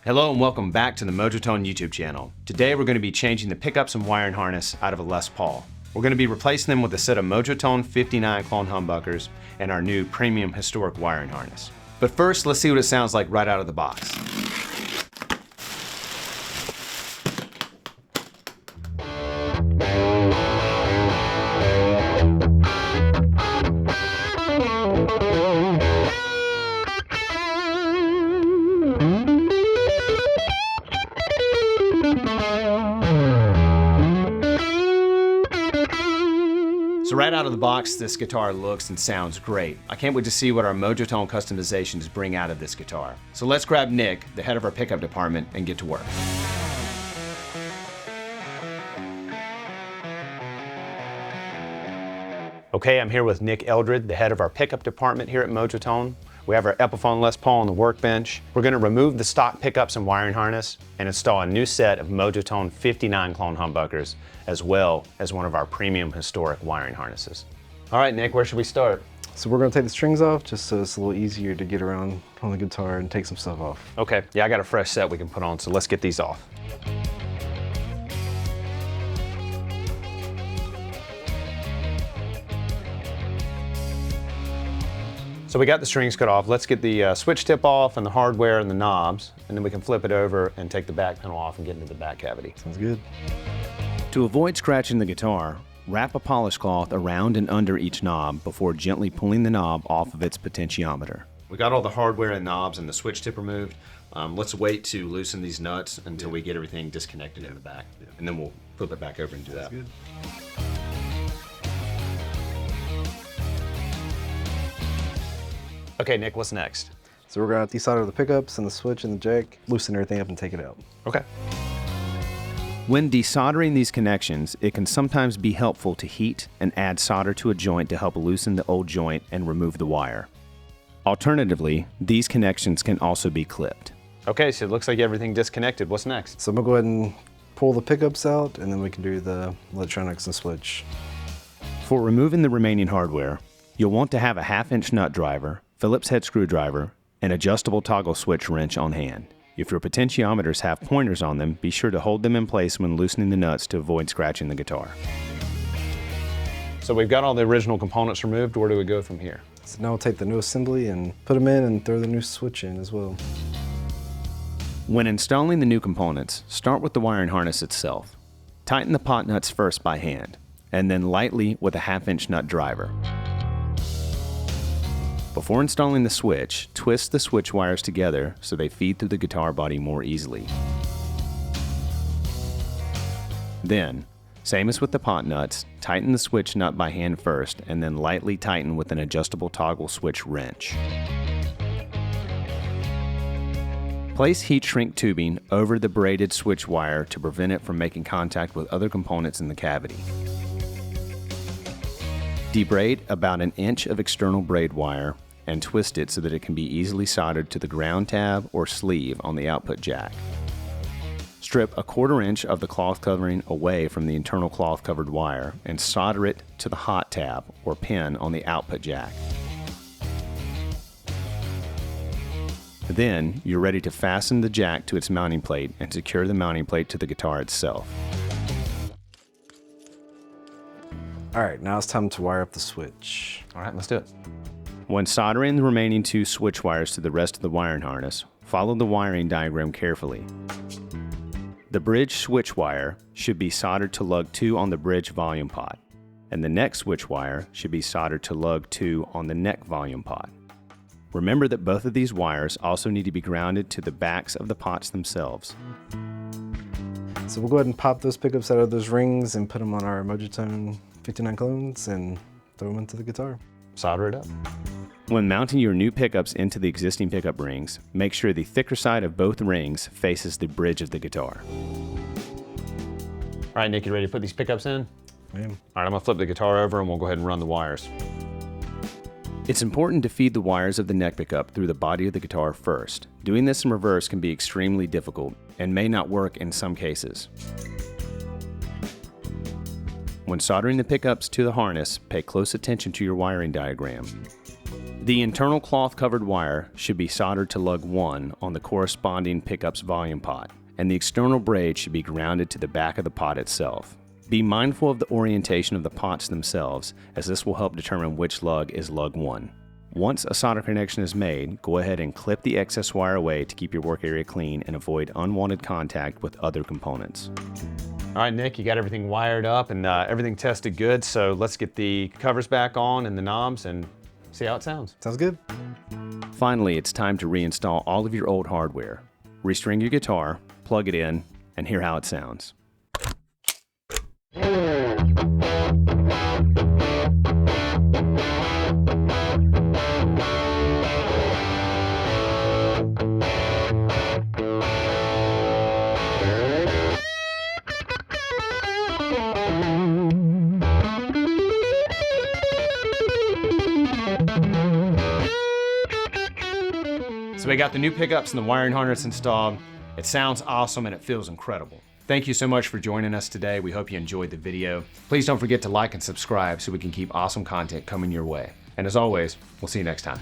Hello and welcome back to the Mojotone YouTube channel. Today we're going to be changing the pickups and wiring harness out of a Les Paul. We're going to be replacing them with a set of Mojotone 59 clone humbuckers and our new premium historic wiring harness. But first, let's see what it sounds like right out of the box. So right out of the box, this guitar looks and sounds great. I can't wait to see what our Mojotone customizations bring out of this guitar. So let's grab Nick, the head of our pickup department, and get to work. Okay, I'm here with Nick Eldred, the head of our pickup department here at Mojotone. We have our Epiphone Les Paul on the workbench. We're going to remove the stock pickups and wiring harness and install a new set of Mojotone 59 clone humbuckers, as well as one of our premium historic wiring harnesses. All right, Nick, where should we start? So we're going to take the strings off just so it's a little easier to get around on the guitar and take some stuff off. Okay, yeah, I got a fresh set we can put on, so let's get these off. So we got the strings cut off. Let's get the switch tip off and the hardware and the knobs, and then we can flip it over and take the back panel off and get into the back cavity. Sounds good. To avoid scratching the guitar, wrap a polish cloth around and under each knob before gently pulling the knob off of its potentiometer. We got all the hardware and knobs and the switch tip removed. Let's wait to loosen these nuts until we get everything disconnected in the back, and then we'll flip it back over and do that. Good. Okay, Nick, what's next? So we're going to desolder the pickups and the switch and the jack, loosen everything up and take it out. Okay. When desoldering these connections, it can sometimes be helpful to heat and add solder to a joint to help loosen the old joint and remove the wire. Alternatively, these connections can also be clipped. Okay, so it looks like everything disconnected. What's next? So I'm going to go ahead and pull the pickups out and then we can do the electronics and switch. For removing the remaining hardware, you'll want to have a 1/2-inch nut driver, Phillips head screwdriver, and adjustable toggle switch wrench on hand. If your potentiometers have pointers on them, be sure to hold them in place when loosening the nuts to avoid scratching the guitar. So we've got all the original components removed. Where do we go from here? So now we'll take the new assembly and put them in and throw the new switch in as well. When installing the new components, start with the wiring harness itself. Tighten the pot nuts first by hand, and then lightly with a 1/2-inch nut driver. Before installing the switch, twist the switch wires together so they feed through the guitar body more easily. Then, same as with the pot nuts, tighten the switch nut by hand first and then lightly tighten with an adjustable toggle switch wrench. Place heat shrink tubing over the braided switch wire to prevent it from making contact with other components in the cavity. Debraid about 1 inch of external braid wire and twist it so that it can be easily soldered to the ground tab or sleeve on the output jack. Strip a 1/4 inch of the cloth covering away from the internal cloth covered wire and solder it to the hot tab or pin on the output jack. Then you're ready to fasten the jack to its mounting plate and secure the mounting plate to the guitar itself. All right, now it's time to wire up the switch. All right, let's do it. When soldering the remaining 2 switch wires to the rest of the wiring harness, follow the wiring diagram carefully. The bridge switch wire should be soldered to lug 2 on the bridge volume pot, and the neck switch wire should be soldered to lug 2 on the neck volume pot. Remember that both of these wires also need to be grounded to the backs of the pots themselves. So we'll go ahead and pop those pickups out of those rings and put them on our Mojotone 59 clones and throw them into the guitar. Solder it up. When mounting your new pickups into the existing pickup rings, make sure the thicker side of both rings faces the bridge of the guitar. All right, Nick, you ready to put these pickups in? I am. All right, I'm gonna flip the guitar over and we'll go ahead and run the wires. It's important to feed the wires of the neck pickup through the body of the guitar first. Doing this in reverse can be extremely difficult and may not work in some cases. When soldering the pickups to the harness, pay close attention to your wiring diagram. The internal cloth-covered wire should be soldered to lug 1 on the corresponding pickup's volume pot, and the external braid should be grounded to the back of the pot itself. Be mindful of the orientation of the pots themselves, as this will help determine which lug is lug 1. Once a solder connection is made, go ahead and clip the excess wire away to keep your work area clean and avoid unwanted contact with other components. All right, Nick, you got everything wired up and everything tested good, so let's get the covers back on and the knobs and see how it sounds. Sounds good. Finally, it's time to reinstall all of your old hardware. Restring your guitar, plug it in, and hear how it sounds. So we got the new pickups and the wiring harness installed. It sounds awesome and it feels incredible. Thank you so much for joining us today. We hope you enjoyed the video. Please don't forget to like and subscribe so we can keep awesome content coming your way. And as always, we'll see you next time.